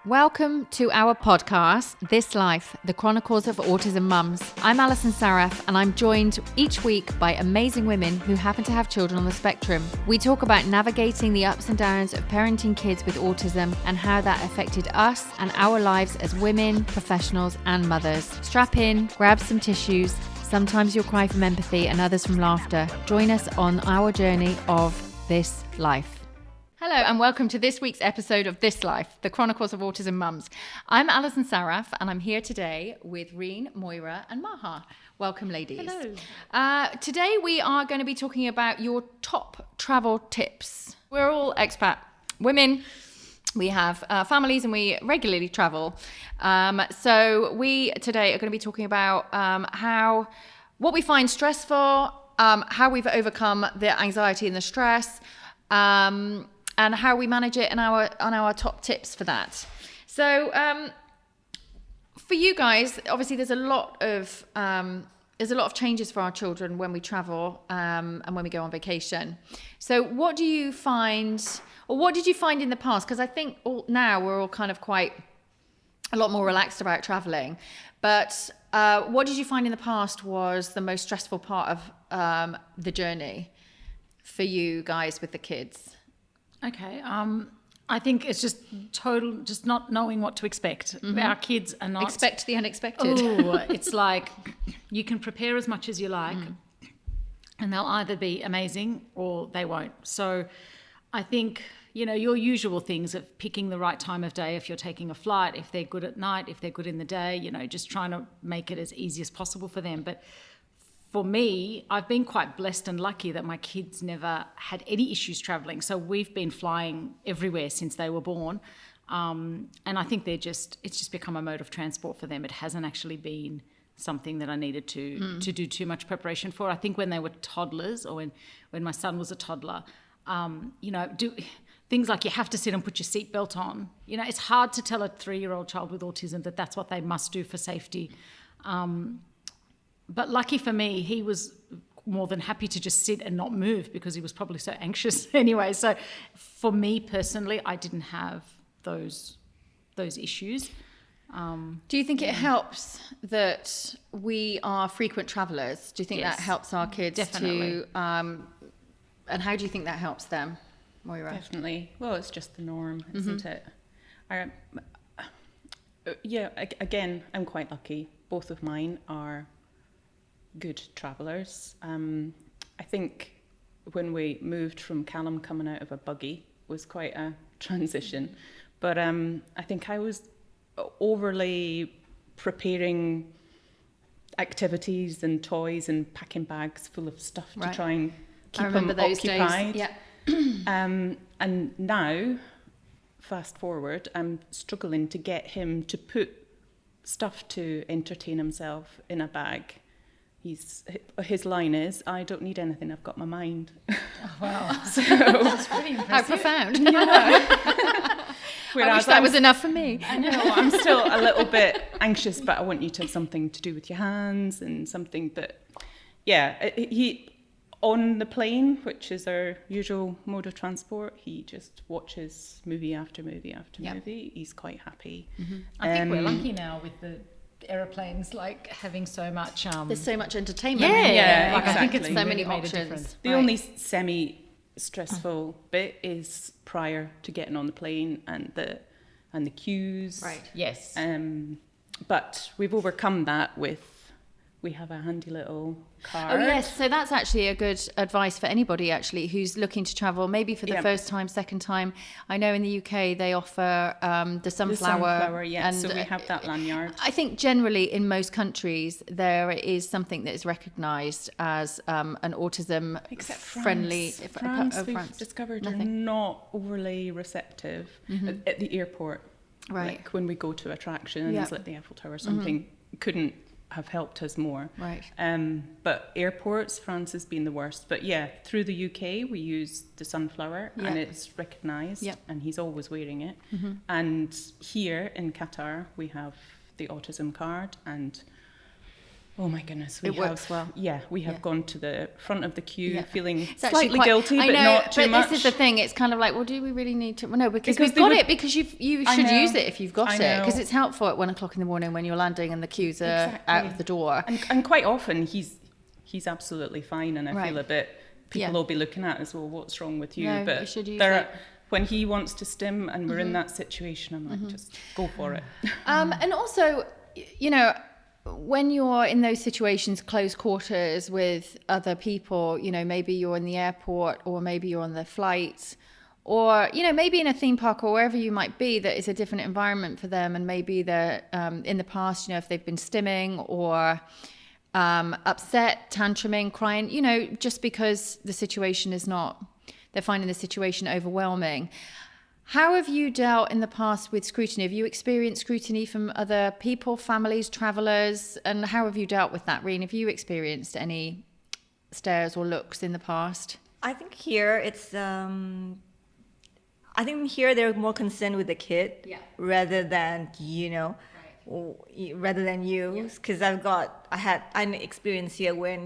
Welcome to our podcast, This Life, the Chronicles of Autism Mums. I'm Alison and I'm joined each week by amazing women who happen to have children on the spectrum. We talk about navigating the ups and downs of parenting kids with autism and how that affected us and our lives as women, professionals and mothers. Strap in, grab some tissues. Sometimes you'll cry from empathy and others from laughter. Join us on our journey of This Life. Hello and welcome to this week's episode of This Life, the Chronicles of Autism Mums. I'm Alison and I'm here today with Reen, Moira and Maha. Welcome, ladies. Hello. Today we are going to be talking about your top travel tips. We're all expat women. We have families and we regularly travel. So we today are going to be talking about what we find stressful, how we've overcome the anxiety and the stress, and how we manage it and our top tips for that. So for you guys, obviously there's a lot of changes for our children when we travel and when we go on vacation. So what do you find, or what did you find in the past? Because I think now we're all kind of quite a lot more relaxed about traveling. But what did you find in the past was the most stressful part of the journey for you guys with the kids? Okay. I think it's just not knowing what to expect. Mm-hmm. Our kids are not... Expect the unexpected. Oh, it's like you can prepare as much as you like and they'll either be amazing or they won't. So I think, your usual things of picking the right time of day if you're taking a flight, if they're good at night, if they're good in the day, just trying to make it as easy as possible for them. But for me, I've been quite blessed and lucky that my kids never had any issues travelling. So we've been flying everywhere since they were born. And I think it's just become a mode of transport for them. It hasn't actually been something that I needed to do too much preparation for. I think when they were toddlers or when my son was a toddler, do things like you have to sit and put your seatbelt on. It's hard to tell a 3-year-old child with autism that that's what they must do for safety. But lucky for me, he was more than happy to just sit and not move because he was probably so anxious anyway. So for me personally, I didn't have those issues. Do you think it helps that we are frequent travellers? Do you think that helps our kids? Definitely. And how do you think that helps them, Moira? Definitely. Well, it's just the norm, isn't it? Again, I'm quite lucky. Both of mine are good travellers. I think when we moved from Callum, coming out of a buggy was quite a transition. But I think I was overly preparing activities and toys and packing bags full of stuff to try and keep him occupied. Days. Yeah. And now, fast forward, I'm struggling to get him to put stuff to entertain himself in a bag. His line is, I don't need anything, I've got my mind. Oh, wow. So, that's really impressive. How profound. Whereas I wish that was enough for me. I know, I'm still a little bit anxious, but I want you to have something to do with your hands and something. But yeah, he on the plane, which is our usual mode of transport, he just watches movie after movie after movie. He's quite happy. Mm-hmm. I think we're lucky now with the aeroplanes, like having so much there's so much entertainment. Yeah, like, exactly. I think it's so really many made options. a difference. The only semi-stressful bit is prior to getting on the plane and the queues. Right. Yes. But we've overcome that we have a handy little card. Oh yes, so that's actually a good advice for anybody actually who's looking to travel, maybe for the first time, second time. I know in the UK they offer the sunflower. And so we have that lanyard. I think generally in most countries there is something that is recognised as an autism friendly. France, we've discovered are not overly receptive at the airport. Right. Like when we go to attractions like the Eiffel Tower or something, couldn't have helped us more. Right. But airports, France has been the worst. But yeah, through the UK, we use the sunflower and it's recognised and he's always wearing it. Mm-hmm. And here in Qatar, we have the autism card and Oh my goodness, It works well. Yeah, we have gone to the front of the queue feeling It's actually slightly guilty, I but know, not too much. This is the thing. It's kind of like, well, do we really need to? Well, no, because Because we've they got would- it. Because you I should know. use it if you've got I it. know. Because it's helpful at 1 o'clock in the morning when you're landing and the queues are Exactly. out of the door. And quite often he's absolutely fine, and I Right. feel a bit. People Yeah. will be looking at us. Well, what's wrong with you? No, but you should use there it. are, when he wants to stim and we're in that situation, I'm like, just go for it. And also, you know, when you're in those situations, close quarters with other people, you know, maybe you're in the airport or maybe you're on the flight or, you know, maybe in a theme park or wherever you might be, that is a different environment for them. And maybe they're in the past, you know, if they've been stimming or upset, tantruming, crying, you know, just because the situation is not, they're finding the situation overwhelming. How have you dealt in the past with scrutiny? Have you experienced scrutiny from other people, families, travellers? And how have you dealt with that, Reen? Have you experienced any stares or looks in the past? I think here it's I think here they're more concerned with the kid rather than rather than you, because I had an experience here when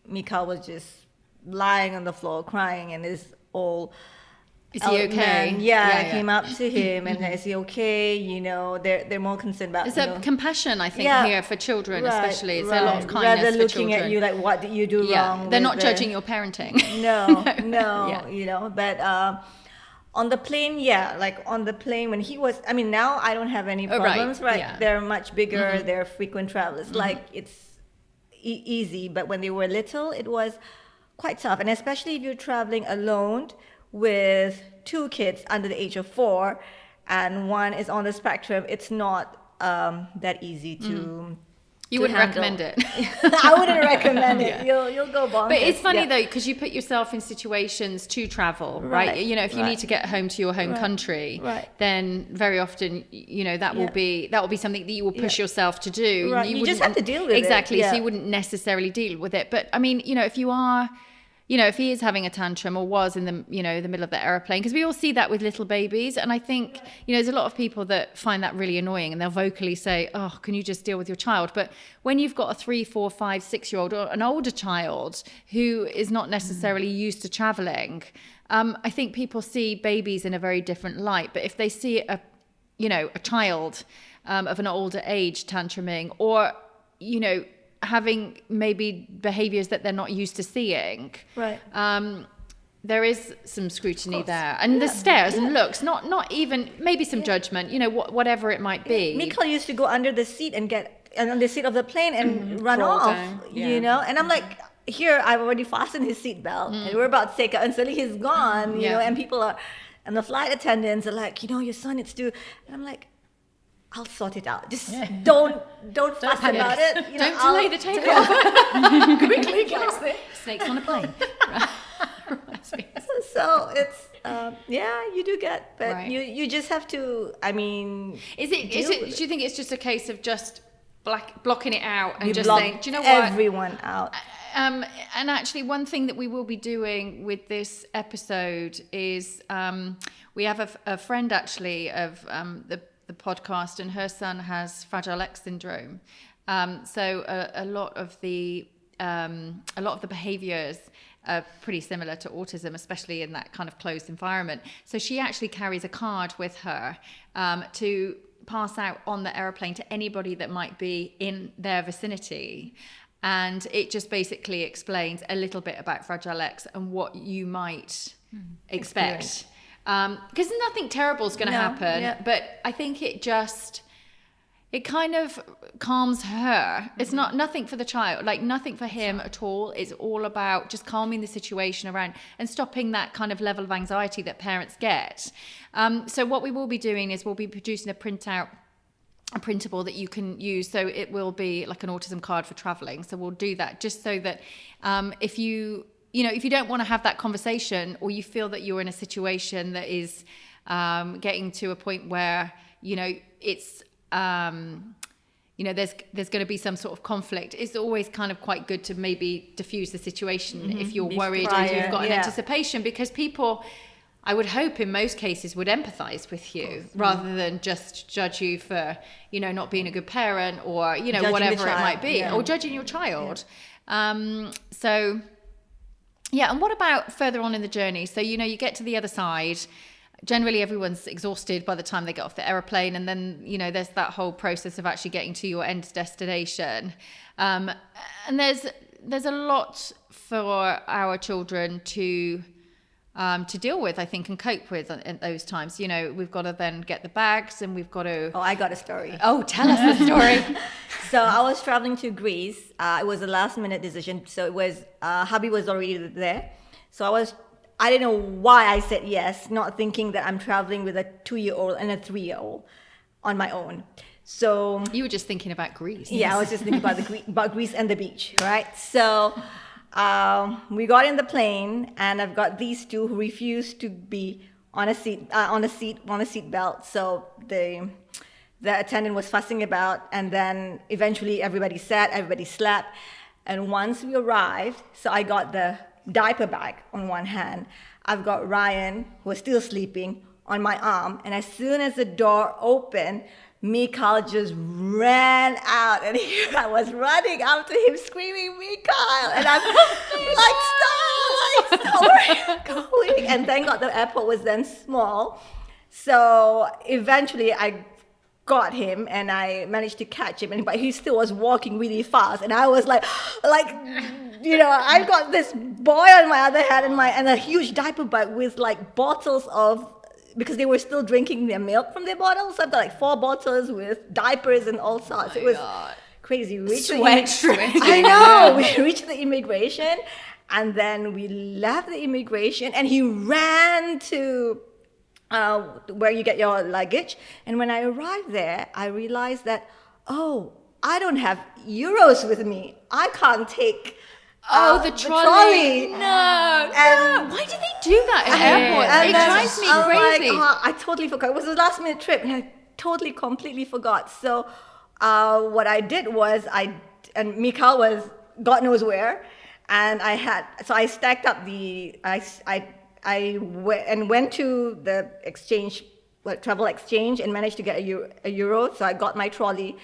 Mika was just lying on the floor crying and is all. Is he okay? Man, came up to him and is he okay? They're more concerned about. There's a compassion, I think, here for children, especially. It's a lot of kindness rather for looking children. at you like, what did you do wrong? They're not judging your parenting. No. But on the plane, like on the plane when he was. I mean, now I don't have any problems. Right? Yeah. They're much bigger. They're frequent travelers. Like it's easy. But when they were little, it was quite tough, and especially if you're traveling alone with 2 kids under the age of 4 and one is on the spectrum, it's not that easy to You wouldn't handle. recommend it. I wouldn't recommend it. You'll go bonkers. But it's funny though, because you put yourself in situations to travel, right? You know, if you need to get home to your home country, then very often, that will be something that you will push yourself to do. Right. You just have to deal with it. Exactly. So you wouldn't necessarily deal with it. But I mean, if you are, if he is having a tantrum or was in the, the middle of the airplane, because we all see that with little babies. And I think, there's a lot of people that find that really annoying and they'll vocally say, oh, can you just deal with your child? But when you've got a 3, 4, 5, 6-year-old or an older child who is not necessarily used to traveling, I think people see babies in a very different light. But if they see a child of an older age tantruming or, having maybe behaviors that they're not used to seeing. Right. There is some scrutiny there. And the stares and looks, not even, maybe some judgment, whatever it might be. Mikhail used to go under the seat and on the seat of the plane and run Crawl off, down. And I'm like, here, I've already fastened his seatbelt and we're about to take out, and suddenly he's gone, and people are, and the flight attendants are like, your son needs to, and I'm like, I'll sort it out. Just don't fuss about it. Don't delay the takeoff. Quickly fix it. Snakes on a plane. So it's you do get, but Right. you just have to. I mean, Do you think it's just a case of just blocking it out and you just block saying, do you know what? everyone out. And actually, one thing that we will be doing with this episode is we have a friend actually of the podcast, and her son has Fragile X syndrome. So a lot of the behaviours are pretty similar to autism, especially in that kind of closed environment. So she actually carries a card with her to pass out on the airplane to anybody that might be in their vicinity. And it just basically explains a little bit about Fragile X and what you might expect. Because nothing terrible is going to happen, but I think it kind of calms her. It's nothing for the child, like nothing for him at all. It's all about just calming the situation around and stopping that kind of level of anxiety that parents get. So what we will be doing is we'll be producing a printable that you can use. So it will be like an autism card for traveling. So we'll do that just so that if you don't want to have that conversation, or you feel that you're in a situation that is getting to a point where, it's, there's going to be some sort of conflict, it's always kind of quite good to maybe diffuse the situation if you're worried or you've got an anticipation, because people I would hope in most cases would empathize with you rather than just judge you for, not being a good parent or, Judging whatever the it might child, be, or judging your child. So, and what about further on in the journey? So, you get to the other side. Generally, everyone's exhausted by the time they get off the aeroplane. And then, there's that whole process of actually getting to your end destination. And there's a lot for our children to deal with, I think, and cope with at those times. We've got to then get the bags and we've got to... Oh, I got a story. Oh, tell us the story. So I was traveling to Greece. It was a last minute decision. So it was, hubby was already there. So I didn't know why I said yes, not thinking that I'm traveling with a 2-year-old and a 3-year-old on my own. So you were just thinking about Greece. Yeah, I was just thinking about Greece and the beach, right? So we got in the plane, and I've got these two who refuse to be on a seat belt. So the attendant was fussing about, and then eventually everybody sat, everybody slept. And once we arrived, so I got the diaper bag on one hand. I've got Ryan, who was still sleeping, on my arm. And as soon as the door opened, Mikhail just ran out, and I was running after him, screaming, "Mikhail!" And I'm like, "Stop! Where are you going?" And thank God the airport was then small. So eventually I got him, and I managed to catch him, but he still was walking really fast, and I was like, I've got this boy on my other hand and a huge diaper bag with like bottles of, because they were still drinking their milk from their bottles. So I've got like 4 bottles with diapers and all sorts. It was crazy. I know. We reached the immigration, and then we left the immigration, and he ran to where you get your luggage. And when I arrived there, I realized that, I don't have euros with me. I can't take the trolley. No. Why do they do that in airports? It drives me crazy. I totally forgot. It was a last minute trip, and I totally, completely forgot. So what I did was, and Mikhail was God knows where, and I stacked up I went to the travel exchange, and managed to get a euro. So I got my trolley.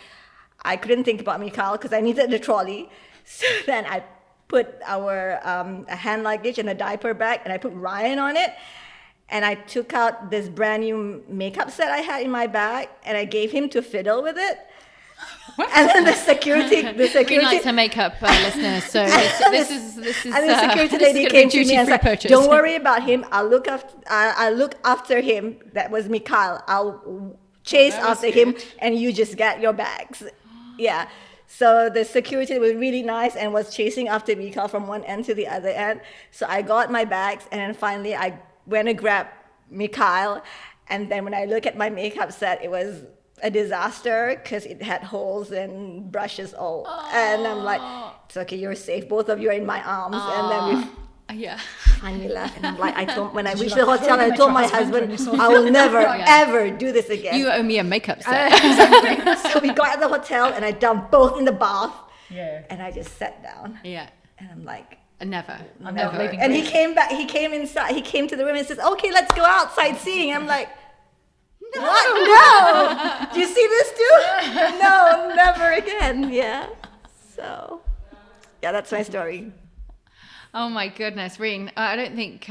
I couldn't think about Mikhail because I needed the trolley. So then I put our hand luggage in a diaper bag, and I put Ryan on it. And I took out this brand new makeup set I had in my bag, and I gave him to fiddle with it. What? And then the security Green likes her makeup, listeners. So this is. And the security lady came to me and said, "Don't worry about him. I'll look after him." That was Mikhail. I'll chase after him, and you just get your bags. Yeah. So the security was really nice and was chasing after Mikhail from one end to the other end. So I got my bags, and then finally I went and grabbed Mikhail. And then when I look at my makeup set, it was a disaster because it had holes and brushes all. And I'm like, "It's okay, you're safe. Both of you are in my arms." And then we finally left. And I'm like, when I reached the hotel, I told my husband, "I will never, ever do this again." You owe me a makeup set. Exactly. So we got at the hotel, and I dumped both in the bath. Yeah. And I just sat down. Yeah. And I'm like, never. I'm never leaving. And he came back. He came inside. He came to the room and says, "Okay, let's go out sightseeing." I'm like, "What? No. Do you see this too?" No, never again. Yeah. So, yeah, that's my story. Oh my goodness, Reen. I don't think.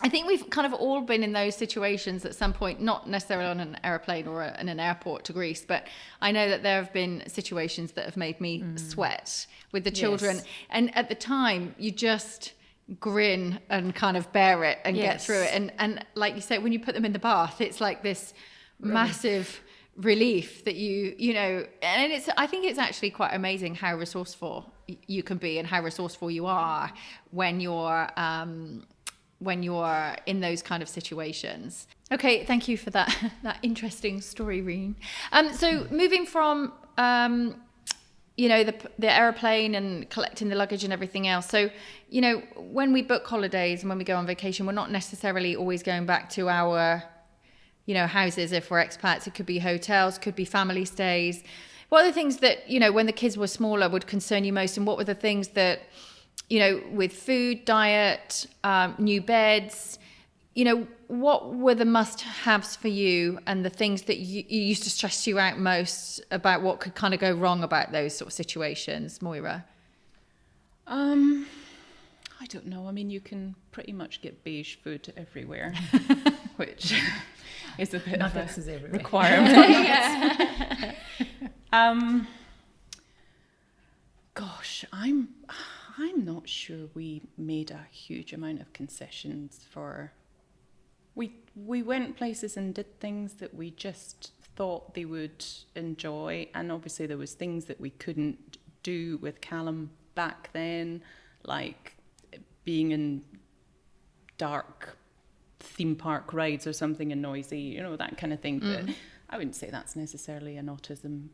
I think we've kind of all been in those situations at some point, not necessarily on an aeroplane or in an airport to Greece, but I know that there have been situations that have made me sweat with the children. Yes. And at the time, you just grin and kind of bear it and get through it. And like you say, when you put them in the bath, it's like this massive relief that you know, and I think it's actually quite amazing how resourceful you can be and how resourceful you are when you're in those kind of situations. Okay, thank you for that interesting story, Reen. So moving from the airplane and collecting the luggage and everything else. So, when we book holidays and when we go on vacation, we're not necessarily always going back to our, houses if we're expats. It could be hotels, could be family stays. What are the things that, when the kids were smaller would concern you most? And what were the things that, with food, diet, new beds, you know, what were the must-haves for you and the things that you used to stress you out most about what could kind of go wrong about those sort of situations, Moira? I don't know. I mean, you can pretty much get beige food everywhere, which is a bit of a requirement. Gosh, I'm not sure we made a huge amount of concessions for. We went places and did things that we just thought they would enjoy, and obviously there was things that we couldn't do with Callum back then, like being in dark theme park rides or something and noisy, you know, that kind of thing. But I wouldn't say that's necessarily an autism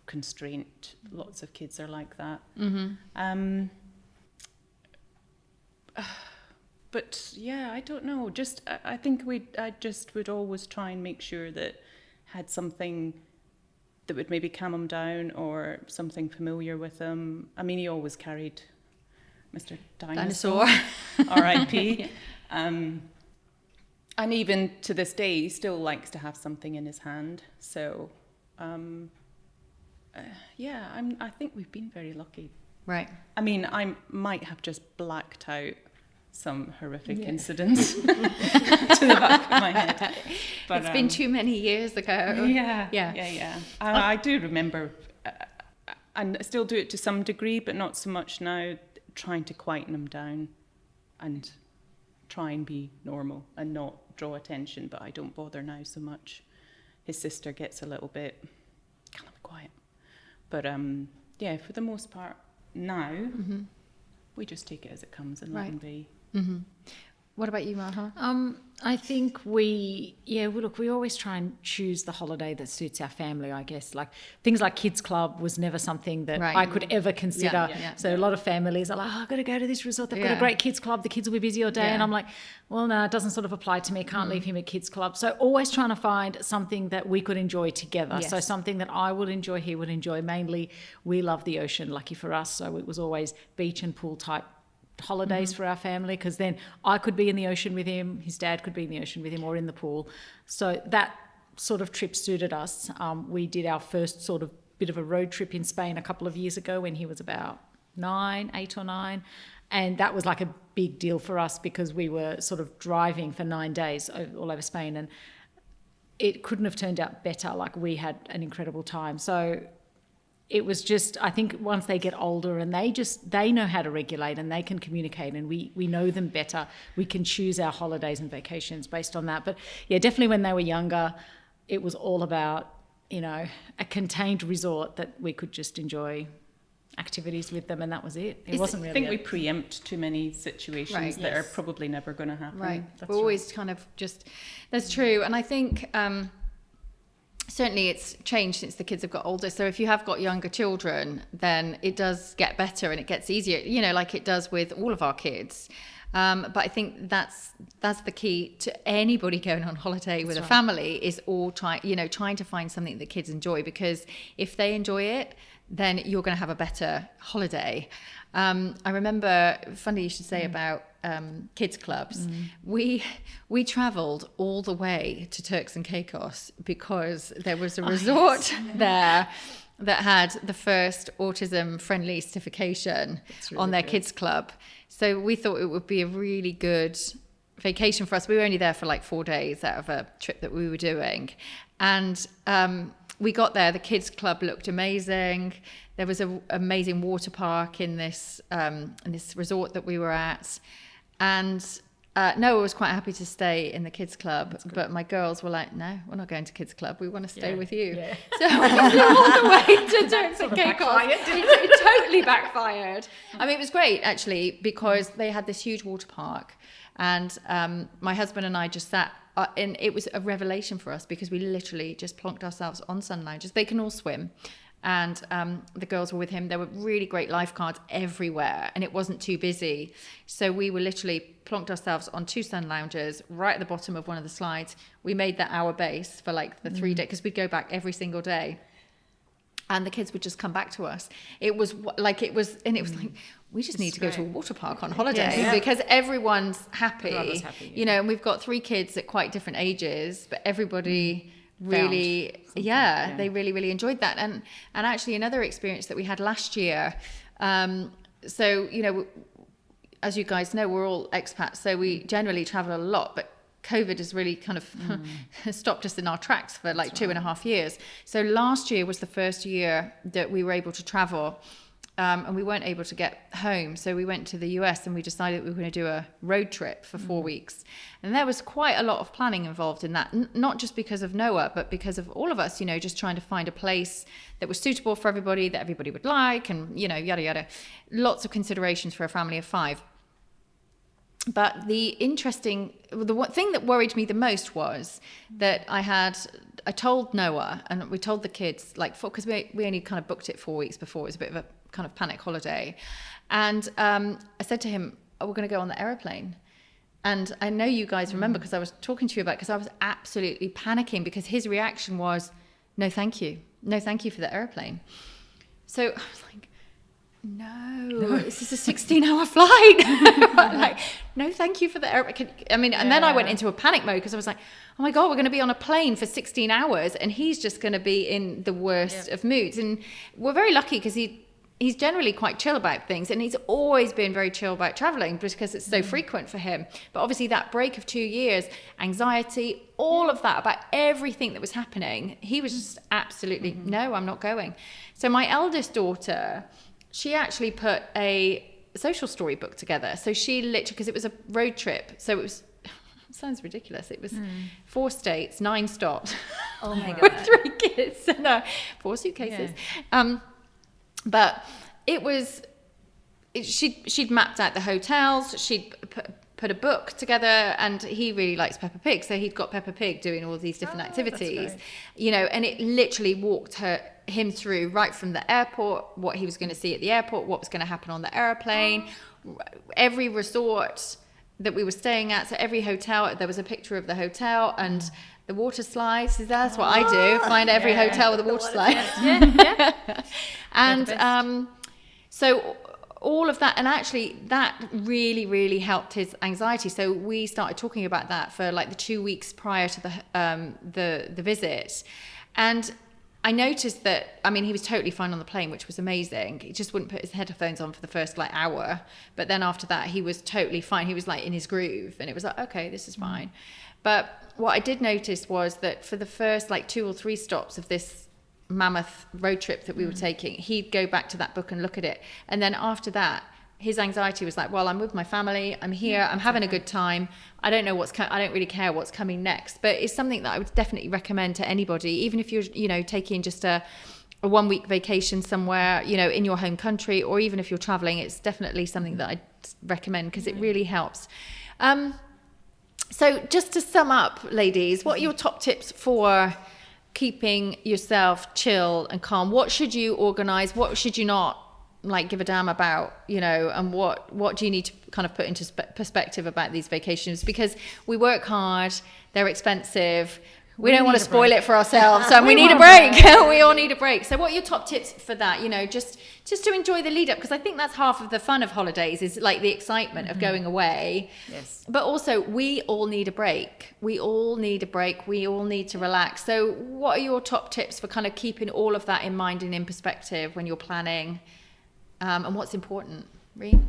constraint. Lots of kids are like that. But yeah, I don't know. Just I think I just would always try and make sure that had something that would maybe calm him down or something familiar with him. I mean, he always carried Mr. Dinosaur. R.I.P. And even to this day, he still likes to have something in his hand. So, yeah, I think we've been very lucky. Right. I mean, I might have just blacked out some horrific incidents to the back of my head. But, it's been too many years ago. Yeah. I do remember, and I still do it to some degree, but not so much now, trying to quieten him down and try and be normal and not draw attention, but I don't bother now so much. His sister gets a little bit, kind of quiet. But yeah, for the most part, now, we just take it as it comes and let him be. What about you, Maha? I think we always try and choose the holiday that suits our family, I guess. Like things like kids club was never something that I could ever consider. So a lot of families are like, I've got to go to this resort. They've got a great kids club. The kids will be busy all day. And I'm like, well, no, it doesn't sort of apply to me. I can't leave him at kids club. So always trying to find something that we could enjoy together. So something that I would enjoy, he would enjoy. Mainly, we love the ocean, lucky for us. So it was always beach and pool type holidays for our family, because then I could be in the ocean with him, his dad could be in the ocean with him, or in the pool. So that sort of trip suited us. We did our first sort of bit of a road trip in Spain a couple of years ago when he was about 8 or 9, and that was like a big deal for us because we were sort of driving for 9 days all over Spain, and it couldn't have turned out better. Like, we had an incredible time. So it was just, I think once they get older and they know how to regulate and they can communicate, and we know them better, we can choose our holidays and vacations based on that. But yeah, definitely when they were younger, it was all about, you know, a contained resort that we could just enjoy activities with them, and that was it. It wasn't really. I think we preempt too many situations that are probably never going to happen. Right. We're always kind of just, that's true. And I think certainly it's changed since the kids have got older. So if you have got younger children, then it does get better and it gets easier, you know, like it does with all of our kids. But I think that's the key to anybody going on holiday with a family, is all trying to find something that kids enjoy, because if they enjoy it, then you're going to have a better holiday. I remember, funny you should say about kids clubs. We travelled all the way to Turks and Caicos because there was a resort there that had the first autism-friendly certification on their kids club. So we thought it would be a really good vacation for us. We were only there for like 4 days out of a trip that we were doing. And we got there, the kids club looked amazing. There was an amazing water park in this resort that we were at. And Noah was quite happy to stay in the kids club, but my girls were like, no, we're not going to kids club. We want to stay with you. Yeah. So we flew all the way to Turks and Caicos. It totally backfired. I mean, it was great, actually, because they had this huge water park. And my husband and I just sat, and it was a revelation for us because we literally just plonked ourselves on sun lounges. They can all swim. And the girls were with him. There were really great lifeguards everywhere, and it wasn't too busy. So we were literally plonked ourselves on 2 sun lounges right at the bottom of one of the slides. We made that our base for like the 3 days, because we'd go back every single day. and the kids would just come back to us. It was like, we just need to go to a water park on holiday because everyone's happy, you know, and we've got 3 kids at quite different ages, but everybody really, they really, really enjoyed that. And actually another experience that we had last year, so, you know, as you guys know, we're all expats, so we generally travel a lot, but COVID has really kind of stopped us in our tracks for like 2.5 years. So last year was the first year that we were able to travel, and we weren't able to get home. So we went to the US and we decided we were going to do a road trip for 4 weeks. And there was quite a lot of planning involved in that, not just because of Noah, but because of all of us, you know, just trying to find a place that was suitable for everybody, that everybody would like, and, you know, yada, yada. Lots of considerations for a family of 5. But the one thing that worried me the most was that I told Noah, and we told the kids, like, because we only kind of booked it 4 weeks before. It was a bit of a kind of panic holiday. And I said to him, we're going to go on the aeroplane. And I know you guys remember, because I was talking to you about it, because I was absolutely panicking, because his reaction was, no, thank you. No, thank you for the aeroplane. So I was like, no, this is a 16-hour flight. Like, no, thank you for the airplane. And then I went into a panic mode, because I was like, oh my God, we're going to be on a plane for 16 hours and he's just going to be in the worst of moods. And we're very lucky, because he's generally quite chill about things, and he's always been very chill about traveling because it's so frequent for him. But obviously that break of 2 years, anxiety, all of that, about everything that was happening, he was just absolutely, no, I'm not going. So my eldest daughter, she actually put a social storybook together. So she literally, because it was a road trip, so it was, it sounds ridiculous. It was 4 states, 9 stops. Oh my God. With 3 kids and 4 suitcases. Yeah. But it was, she'd mapped out the hotels. She'd put a book together, and he really likes Peppa Pig, so he'd got Peppa Pig doing all these different activities, you know, and it literally walked him through right from the airport, what he was going to see at the airport, what was going to happen on the airplane, every resort that we were staying at, so every hotel, there was a picture of the hotel, and the water slides. That's what I do, find every hotel with a water slide. And so all of that, and actually that really, really helped his anxiety. So we started talking about that for like the 2 weeks prior to the visit. And I noticed that, he was totally fine on the plane, which was amazing. He just wouldn't put his headphones on for the first like hour. But then after that, he was totally fine. He was like in his groove, and it was like, okay, this is fine. But what I did notice was that for the first like 2 or 3 stops of this mammoth road trip that we were taking, he'd go back to that book and look at it. And then after that, his anxiety was like, well, I'm with my family, I'm here, I'm having a good time. I don't know I don't really care what's coming next. But it's something that I would definitely recommend to anybody, even if you're, taking just a 1 week vacation somewhere, in your home country, or even if you're traveling, it's definitely something that I'd recommend, because it really helps. So just to sum up, ladies, what are your top tips for keeping yourself chill and calm? What should you organize? What should you not give a damn about, and what do you need to kind of put into perspective about these vacations? Because we work hard, they're expensive, we don't want to spoil it for ourselves, so we need a break. We all need a break. So what are your top tips for that? Just to enjoy the lead up, because I think that's half of the fun of holidays, is like the excitement of going away. Yes. But also we all need a break. We all need a break. We all need to relax. So what are your top tips for kind of keeping all of that in mind and in perspective when you're planning? And what's important, Reen?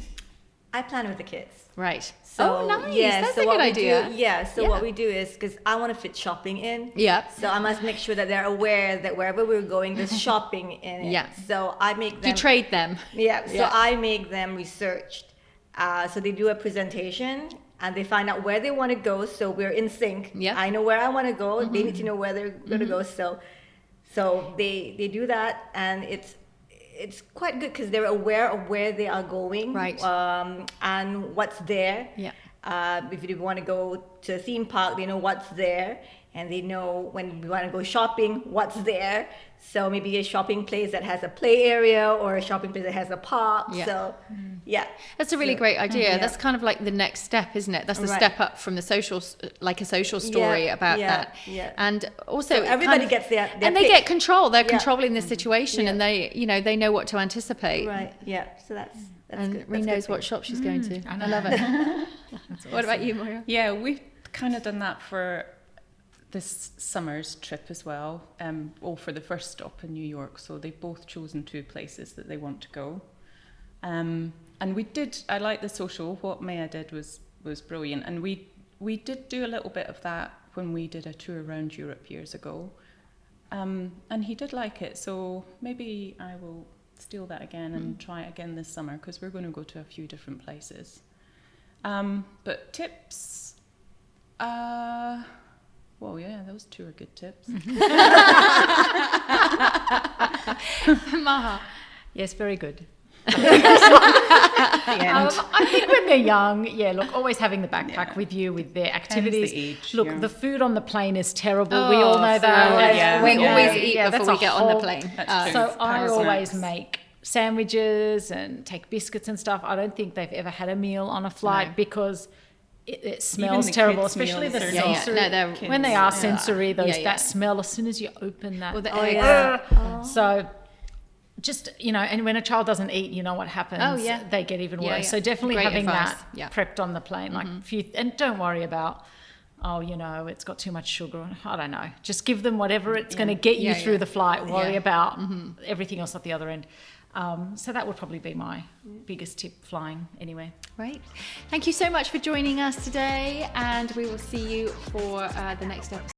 I plan with the kids. Right. So, nice. That's a good idea. What we do is, because I want to fit shopping in. Yeah. So I must make sure that they're aware that wherever we're going, there's shopping in it. Yeah. So I make them. You trade them. Yeah. So I make them researched. So they do a presentation and they find out where they want to go. So we're in sync. Yeah. I know where I want to go. They need to know where they're going to go. So they do that, and it's quite good because they're aware of where they are going, right? And what's there. Yeah. If you want to go to a theme park, they know what's there, and they know when we want to go shopping, what's there. So maybe a shopping place that has a play area, or a shopping place that has a park. Yeah. So Yeah. That's a really So- great idea. Yeah. That's kind of like the next step, isn't it? That's the Right. step up from the social, like a social story about yeah, that. yeah. And also, So it everybody kind of- gets their and they pick. get control. They're Yeah. controlling the situation, Yeah. and they know what to anticipate. Right. Yeah. So that's And good. Reen That's knows good what shop she's going to. I I know. love it. What about you, Moira? Yeah, we've kind of done that for this summer's trip as well, all for the first stop in New York. So they've both chosen 2 places that they want to go. And I like the social, what Maya did was brilliant. And we did do a little bit of that when we did a tour around Europe years ago. And he did like it, so maybe I will steal that again and try it again this summer, because we're going to go to a few different places. But tips, well, yeah, those 2 are good tips. Maha. Yes, very good. The end. I think when they're young, look, always having the backpack Yeah. with you with their Depends activities. the age, Look, yeah. the food on the plane is terrible. Oh, we all know that. food, yeah. We Yeah. always eat Yeah, before that's we a get on the whole- plane. That's true. So I Power always snacks. make sandwiches and take biscuits and stuff. I don't think they've ever had a meal on a flight No. because it smells the terrible, kids' especially meals the are Yeah, sensory. no, they're Kids. When they are Yeah. sensory, Yeah, yeah. that smell as soon as you open that. Well, the Oh, eggs. yeah. So just, and when a child doesn't eat, you know what happens. Oh, yeah. They get even worse. Yeah, yeah. So definitely Great having advice. that Yeah. prepped on the plane, like and don't worry about, it's got too much sugar. I don't know. Just give them whatever it's going to get you Yeah, through yeah. the flight. Worry Yeah. about everything else at the other end. So that would probably be my biggest tip flying anyway. Great. Thank you so much for joining us today, and we will see you for the next episode.